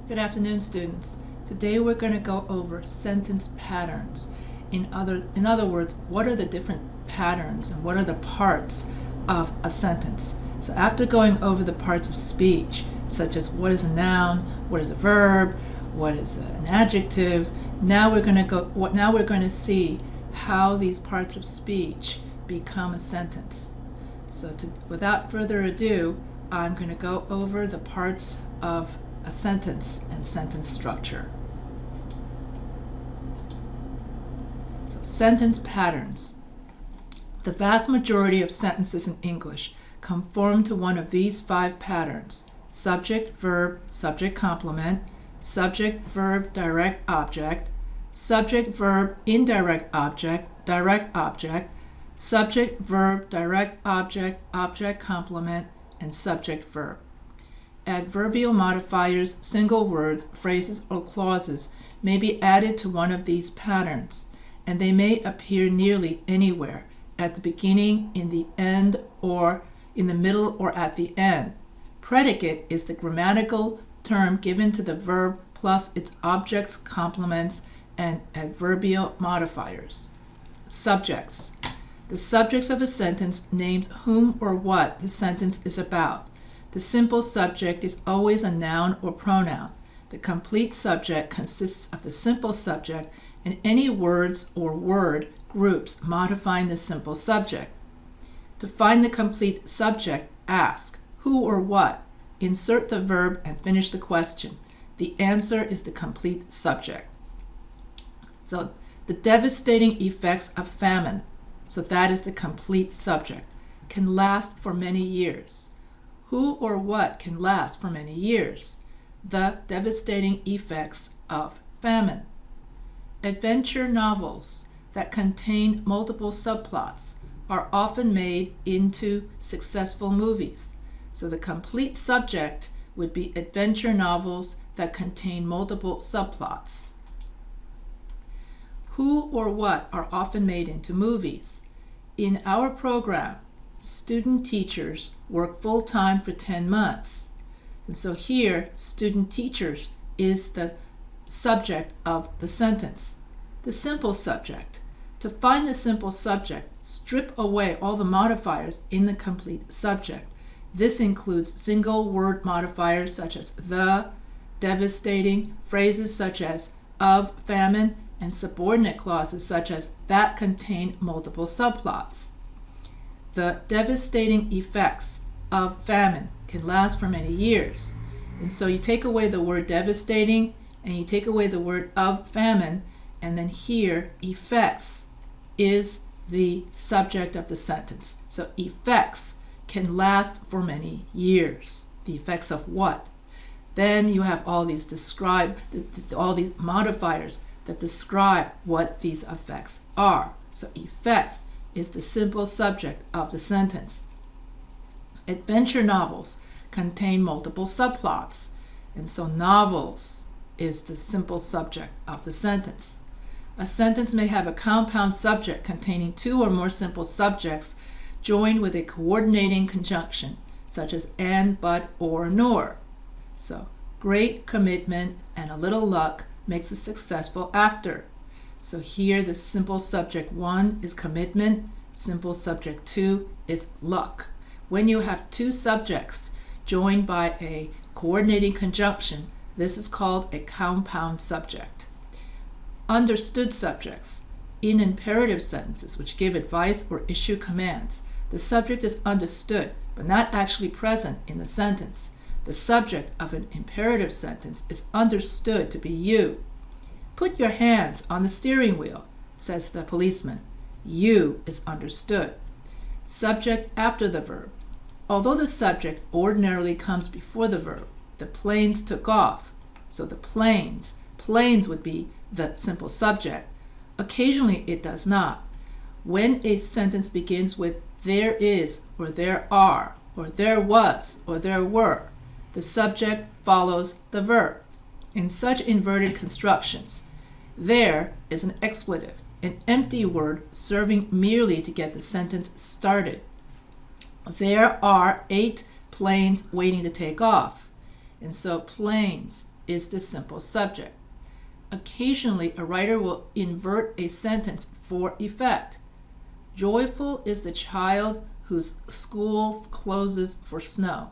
Good afternoon, students. Today we're going to go over sentence patterns. In other words, what are the different patterns and what are the parts of a sentence? So after going over the parts of speech, such as what is a noun, what is a verb, what is an adjective, now we're going to see how these parts of speech become a sentence. So without further ado, I'm going to go over the parts of a sentence and sentence structure. So, sentence patterns. The vast majority of sentences in English conform to one of these 5 patterns: subject, verb, subject complement, subject, verb, direct object, subject, verb, indirect object, direct object, subject, verb, direct object, object complement, and subject, verb. Adverbial modifiers, single words, phrases, or clauses may be added to one of these patterns, and they may appear nearly anywhere, at the beginning, in the end, or in the middle, or at the end. Predicate is the grammatical term given to the verb plus its objects, complements, and adverbial modifiers. Subjects. The subjects of a sentence names whom or what the sentence is about. The simple subject is always a noun or pronoun. The complete subject consists of the simple subject and any words or word groups modifying the simple subject. To find the complete subject, ask who or what, insert the verb, and finish the question. The answer is the complete subject. So the devastating effects of famine, so that is the complete subject, can last for many years. Who or what can last for many years? The devastating effects of famine. Adventure novels that contain multiple subplots are often made into successful movies. So the complete subject would be adventure novels that contain multiple subplots. Who or what are often made into movies? In our program, student teachers work full-time for 10 months. And so here, student teachers is the subject of the sentence. The simple subject. To find the simple subject, strip away all the modifiers in the complete subject. This includes single word modifiers such as the, devastating, phrases such as of, famine, and subordinate clauses such as that contain multiple subplots. The devastating effects of famine can last for many years. And so you take away the word devastating and you take away the word of famine, and then here effects is the subject of the sentence. So effects can last for many years. The effects of what? Then you have all these all these modifiers that describe what these effects are. So effects is the simple subject of the sentence. Adventure novels contain multiple subplots, and so novels is the simple subject of the sentence. A sentence may have a compound subject containing 2 or more simple subjects joined with a coordinating conjunction, such as and, but, or, nor. So, great commitment and a little luck makes a successful actor. So here the simple subject 1 is commitment, simple subject 2 is luck. When you have 2 subjects joined by a coordinating conjunction, this is called a compound subject. Understood subjects. In imperative sentences which give advice or issue commands, the subject is understood but not actually present in the sentence. The subject of an imperative sentence is understood to be you. Put your hands on the steering wheel, says the policeman. You is understood. Subject after the verb. Although the subject ordinarily comes before the verb, the planes took off. So the planes would be the simple subject. Occasionally it does not. When a sentence begins with there is, or there are, or there was, or there were, the subject follows the verb. In such inverted constructions, there is an expletive, an empty word serving merely to get the sentence started. There are 8 planes waiting to take off. And so planes is the simple subject. Occasionally, a writer will invert a sentence for effect. Joyful is the child whose school closes for snow.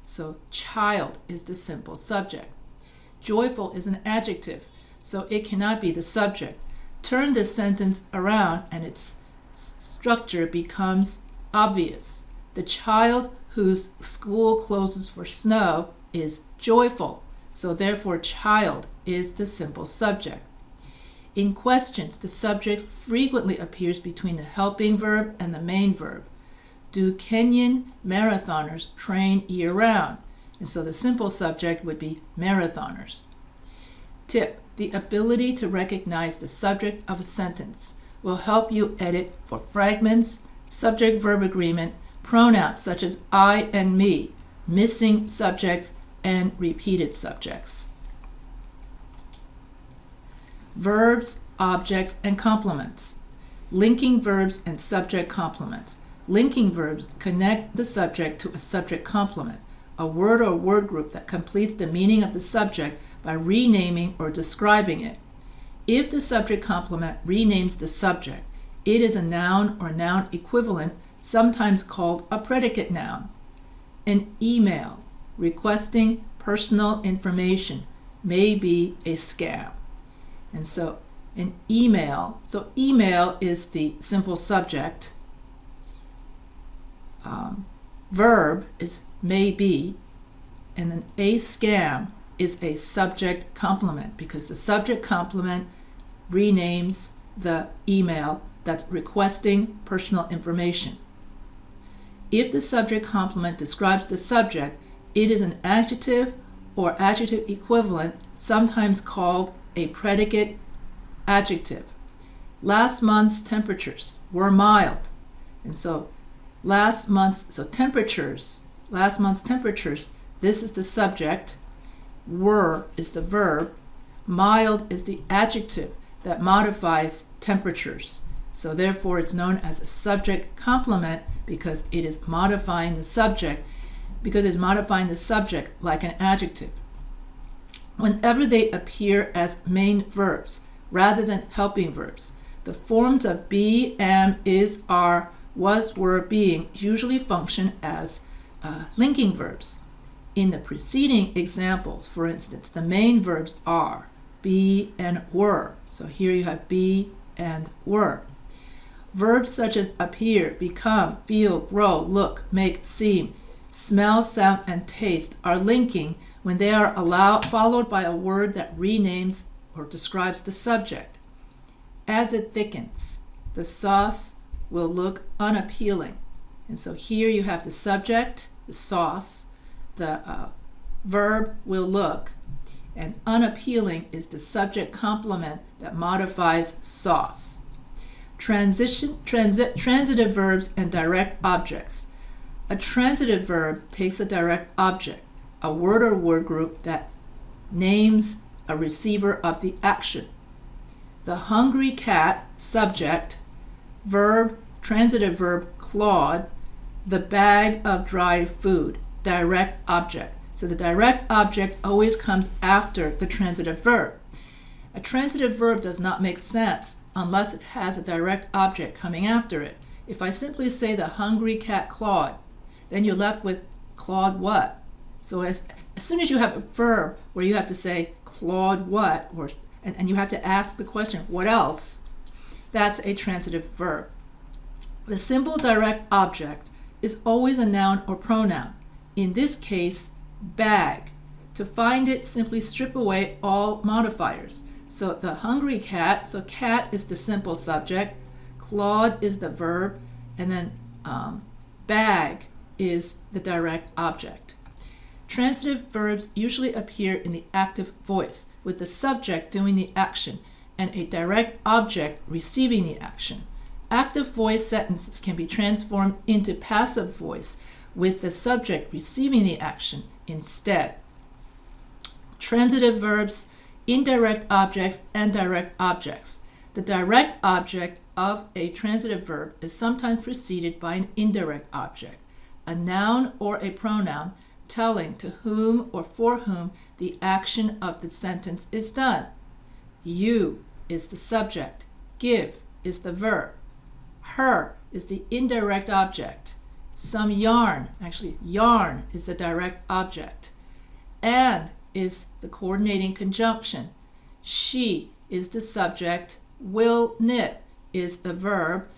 So child is the simple subject. Joyful is an adjective, so it cannot be the subject. Turn this sentence around and its structure becomes obvious. The child whose school closes for snow is joyful, so therefore child is the simple subject. In questions, the subject frequently appears between the helping verb and the main verb. Do Kenyan marathoners train year-round? And so the simple subject would be marathoners. Tip: the ability to recognize the subject of a sentence will help you edit for fragments, subject-verb agreement, pronouns such as I and me, missing subjects, and repeated subjects. Verbs, objects, and complements. Linking verbs and subject complements. Linking verbs connect the subject to a subject complement, a word or word group that completes the meaning of the subject by renaming or describing it. If the subject complement renames the subject, it is a noun or noun equivalent, sometimes called a predicate noun. An email requesting personal information may be a scam. And so an email, so email is the simple subject. Verb is may be, and then a scam is a subject complement because the subject complement renames the email that's requesting personal information. If the subject complement describes the subject, it is an adjective or adjective equivalent, sometimes called a predicate adjective. Last month's temperatures were mild. And so last month's temperatures, this is the subject, were is the verb, mild is the adjective that modifies temperatures. So therefore it's known as a subject complement because it is modifying the subject, like an adjective. Whenever they appear as main verbs rather than helping verbs, the forms of be, am, is, are, was, were, being usually function as linking verbs. In the preceding examples, for instance, the main verbs are be and were. So here you have be and were. Verbs such as appear, become, feel, grow, look, make, seem, smell, sound, and taste are linking when they are followed by a word that renames or describes the subject. As it thickens, the sauce will look unappealing. And so here you have the subject, the sauce, the verb will look, and unappealing is the subject complement that modifies sauce. Transitive verbs and direct objects. A transitive verb takes a direct object, a word or word group that names a receiver of the action. The hungry cat, subject, verb, transitive verb, clawed, the bag of dried food, direct object. So the direct object always comes after the transitive verb. A transitive verb does not make sense unless it has a direct object coming after it. If I simply say the hungry cat clawed, then you're left with clawed what? So as soon as you have a verb where you have to say clawed what, and you have to ask the question, what else? That's a transitive verb. The simple direct object is always a noun or pronoun. In this case, bag. To find it, simply strip away all modifiers. So the hungry cat, so cat is the simple subject, clawed is the verb, and then bag is the direct object. Transitive verbs usually appear in the active voice, with the subject doing the action and a direct object receiving the action. Active voice sentences can be transformed into passive voice, with the subject receiving the action instead. Transitive verbs, indirect objects, and direct objects. The direct object of a transitive verb is sometimes preceded by an indirect object, a noun or a pronoun telling to whom or for whom the action of the sentence is done. You is the subject. Give is the verb. Her is the indirect object. Some yarn, actually yarn is the direct object. And is the coordinating conjunction. She is the subject. Will knit is the verb.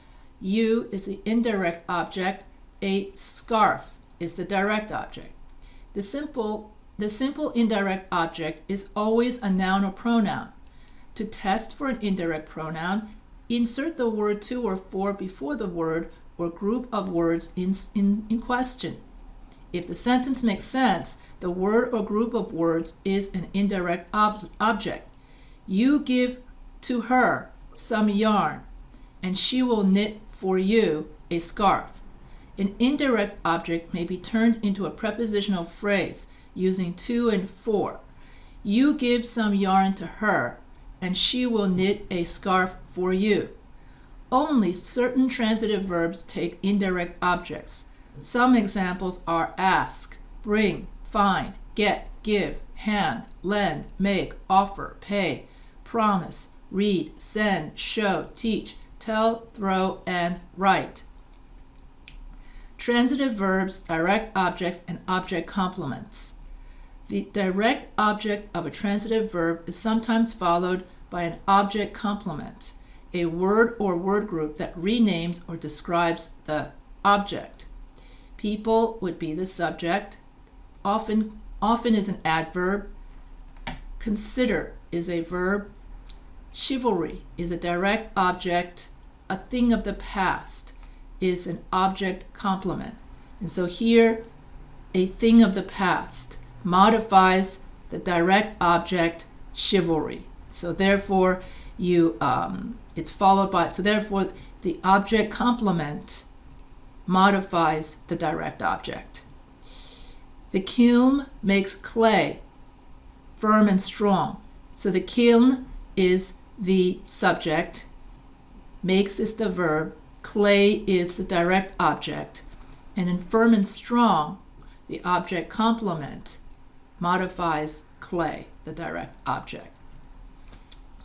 You is the indirect object. A scarf is the direct object. The simple indirect object is always a noun or pronoun. To test for an indirect pronoun, insert the word to or for before the word or group of words in question. If the sentence makes sense, the word or group of words is an indirect object. You give to her some yarn, and she will knit for you a scarf. An indirect object may be turned into a prepositional phrase using to and for. You give some yarn to her, and she will knit a scarf for you. Only certain transitive verbs take indirect objects. Some examples are ask, bring, find, get, give, hand, lend, make, offer, pay, promise, read, send, show, teach, tell, throw, and write. Transitive verbs, direct objects, and object complements. The direct object of a transitive verb is sometimes followed by an object complement, a word or word group that renames or describes the object. People would be the subject. Often is an adverb. Consider is a verb. Chivalry is a direct object. A thing of the past is an object complement. And so here, a thing of the past modifies the direct object chivalry. So therefore, it's followed by, so therefore the object complement modifies the direct object. The kiln makes clay firm and strong. So the kiln is the subject, makes is the verb, clay is the direct object, and in firm and strong, the object complement modifies clay, the direct object.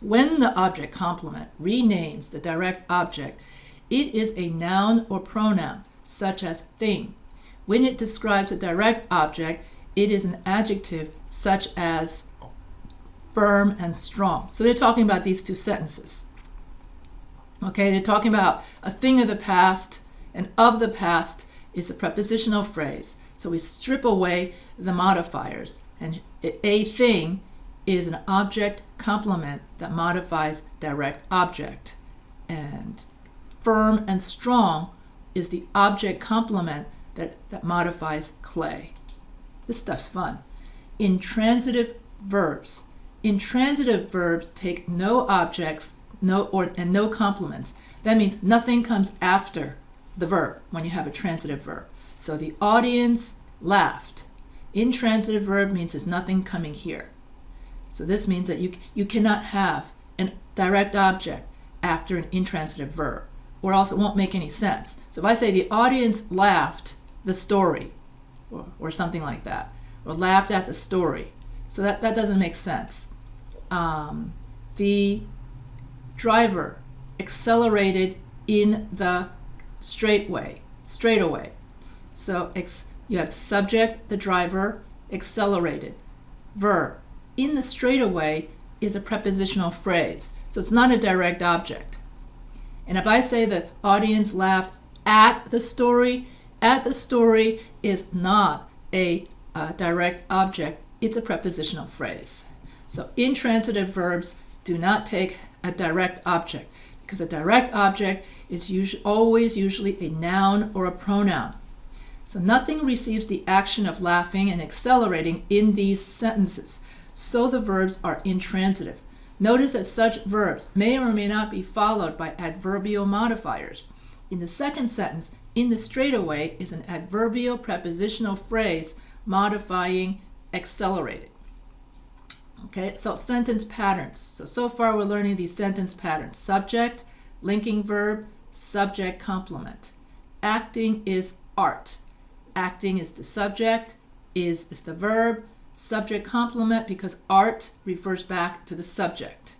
When the object complement renames the direct object, it is a noun or pronoun, such as thing. When it describes a direct object, it is an adjective, such as firm and strong. So they're talking about these two sentences. Okay, they're talking about a thing of the past, and of the past is a prepositional phrase. So we strip away the modifiers, and a thing is an object complement that modifies direct object. And firm and strong is the object complement that modifies clay. This stuff's fun. Intransitive verbs. Intransitive verbs take no objects and no complements. That means nothing comes after the verb when you have a transitive verb. So the audience laughed. Intransitive verb means there's nothing coming here. So this means that you cannot have a direct object after an intransitive verb, or else it won't make any sense. So if I say the audience laughed the story, or something like that, or laughed at the story, so that doesn't make sense. The driver accelerated in the straightaway. So you have subject, the driver, accelerated. Verb. In the straightaway is a prepositional phrase, so it's not a direct object. And if I say the audience laughed at the story is not a direct object, it's a prepositional phrase. So intransitive verbs do not take a direct object, because a direct object is always usually a noun or a pronoun. So nothing receives the action of laughing and accelerating in these sentences, so the verbs are intransitive. Notice that such verbs may or may not be followed by adverbial modifiers. In the second sentence, in the straightaway is an adverbial prepositional phrase modifying accelerated. Okay, so sentence patterns. So far we're learning these sentence patterns. Subject, linking verb, subject complement. Acting is art. Acting is the subject, is the verb, subject complement because art refers back to the subject.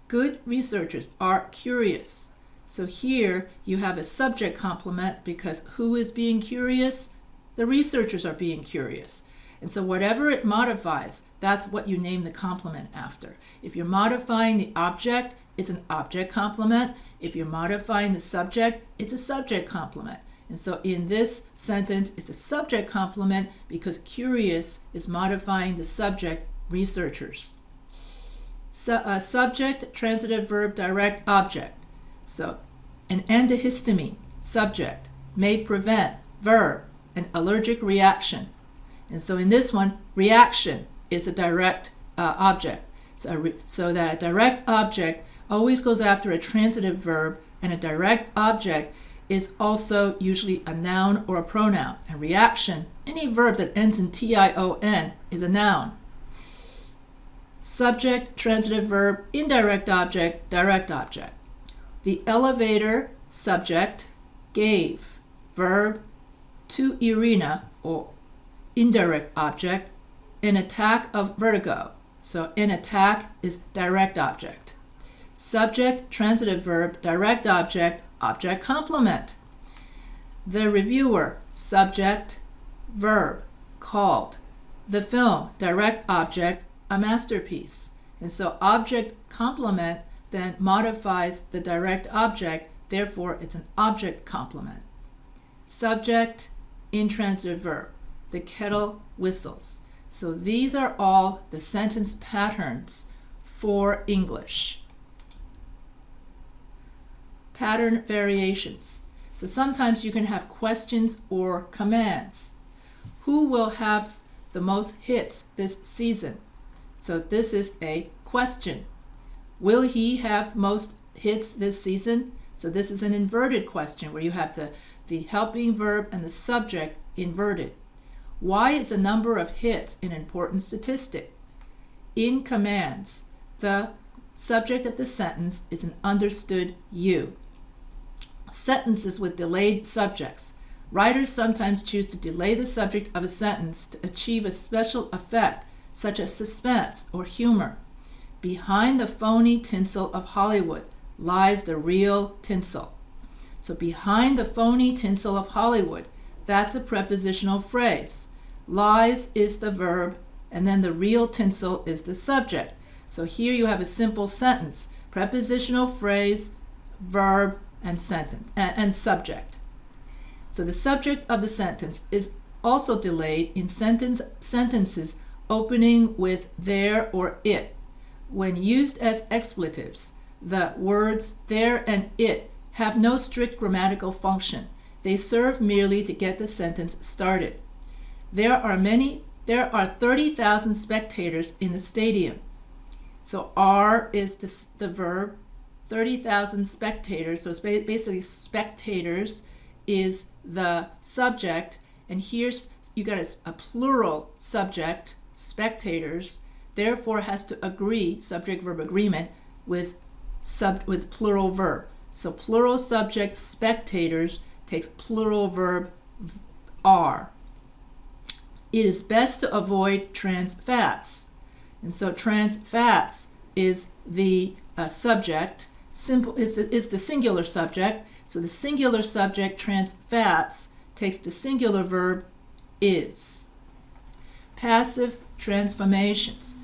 Good researchers are curious. So here you have a subject complement because who is being curious? The researchers are being curious. And so whatever it modifies, that's what you name the complement after. If you're modifying the object, it's an object complement. If you're modifying the subject, it's a subject complement. And so in this sentence, it's a subject complement because curious is modifying the subject, researchers. Subject, transitive verb, direct object. So an antihistamine, subject, may prevent, verb, an allergic reaction. And so in this one, reaction is a direct object. So that a direct object always goes after a transitive verb, and a direct object is also usually a noun or a pronoun. And reaction, any verb that ends in tion, is a noun. Subject, transitive verb, indirect object, direct object. The elevator, subject, gave, verb, to Irina, or indirect object, an attack of vertigo. So an attack is direct object. Subject, transitive verb, direct object, object complement. The reviewer, subject, verb, called. The film, direct object, a masterpiece. And so object complement then modifies the direct object, therefore it's an object complement. Subject, intransitive verb. The kettle whistles. So these are all the sentence patterns for English. Pattern variations. So sometimes you can have questions or commands. Who will have the most hits this season? So this is a question. Will he have most hits this season? So this is an inverted question where you have the helping verb and the subject inverted. Why is the number of hits an important statistic? In commands, the subject of the sentence is an understood you. Sentences with delayed subjects. Writers sometimes choose to delay the subject of a sentence to achieve a special effect, such as suspense or humor. Behind the phony tinsel of Hollywood lies the real tinsel. So behind the phony tinsel of Hollywood, that's a prepositional phrase. Lies is the verb, and then the real tinsel is the subject. So here you have a simple sentence, prepositional phrase, verb, and sentence and subject. So the subject of the sentence is also delayed in sentences opening with there or it. When used as expletives, the words there and it have no strict grammatical function. They serve merely to get the sentence started. There are 30,000 spectators in the stadium. So are is the verb, 30,000 spectators. So it's basically spectators is the subject, and here's you got a plural subject, spectators, therefore has to agree, subject-verb agreement, with plural verb. So plural subject spectators takes plural verb are. It is best to avoid trans fats. And so trans fats is the subject, is the singular subject. So the singular subject, trans fats, takes the singular verb is. Passive transformations.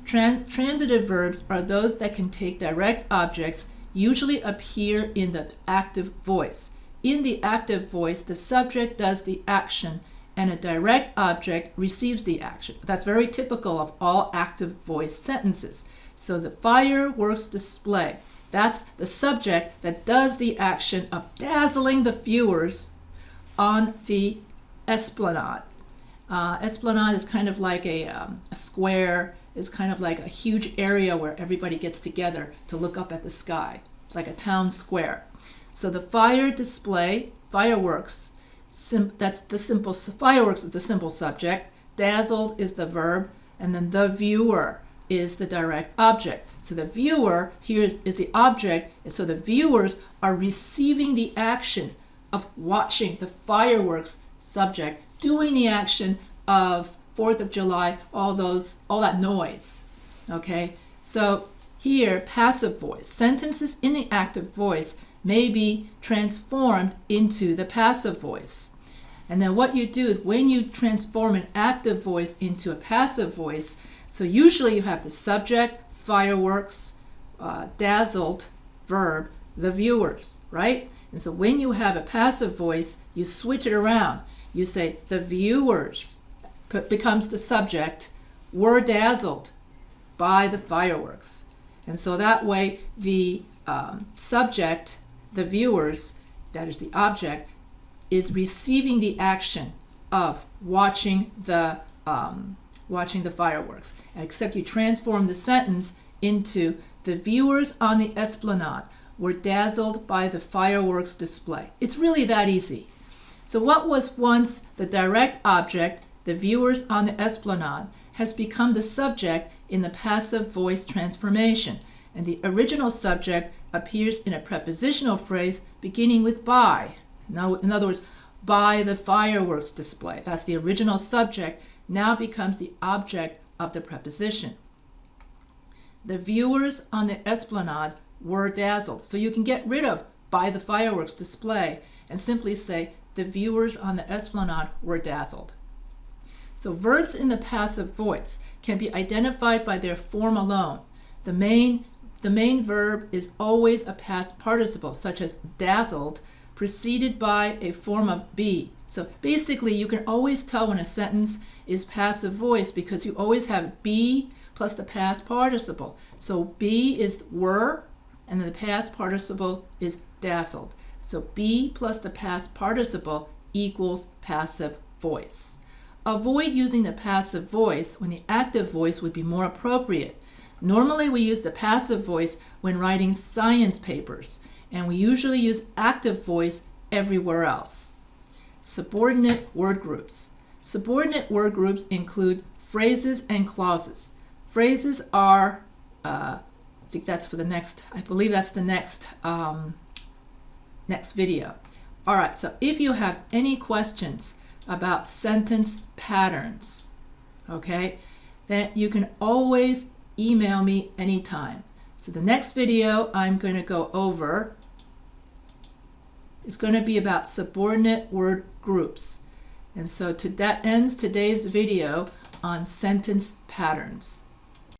Transitive verbs are those that can take direct objects, usually appear in the active voice. In the active voice, the subject does the action and a direct object receives the action. That's very typical of all active voice sentences. So the fireworks display, that's the subject that does the action of dazzling the viewers on the esplanade. Esplanade is kind of like a square, is kind of like a huge area where everybody gets together to look up at the sky. It's like a town square. So the fire display, fireworks, that's the simple, fireworks is the simple subject, dazzled is the verb, and then the viewer is the direct object. So the viewer here is the object, and so the viewers are receiving the action of watching the fireworks, subject, doing the action of 4th of July, all that noise. Okay, so here, passive voice. Sentences in the active voice may be transformed into the passive voice. And then what you do is when you transform an active voice into a passive voice, so usually you have the subject, fireworks, dazzled, verb, the viewers, right? And so when you have a passive voice, you switch it around. You say the viewers becomes the subject, were dazzled by the fireworks. And so that way the subject, the viewers, that is the object, is receiving the action of watching the fireworks. Except you transform the sentence into the viewers on the esplanade were dazzled by the fireworks display. It's really that easy. So what was once the direct object, the viewers on the esplanade, has become the subject in the passive voice transformation. And the original subject appears in a prepositional phrase beginning with by. Now, in other words, by the fireworks display. That's the original subject, now becomes the object of the preposition. The viewers on the esplanade were dazzled. So you can get rid of by the fireworks display and simply say the viewers on the esplanade were dazzled. So verbs in the passive voice can be identified by their form alone. The main verb is always a past participle, such as dazzled, preceded by a form of be. So basically you can always tell when a sentence is passive voice because you always have be plus the past participle. So be is were, and then the past participle is dazzled. So be plus the past participle equals passive voice. Avoid using the passive voice when the active voice would be more appropriate. Normally we use the passive voice when writing science papers, and we usually use active voice everywhere else. Subordinate word groups. Subordinate word groups include phrases and clauses. Phrases are, I think that's for the next, I believe that's the next video. All right, so if you have any questions about sentence patterns, okay, then you can always email me anytime. So the next video I'm going to go over is going to be about subordinate word groups. And so that ends today's video on sentence patterns.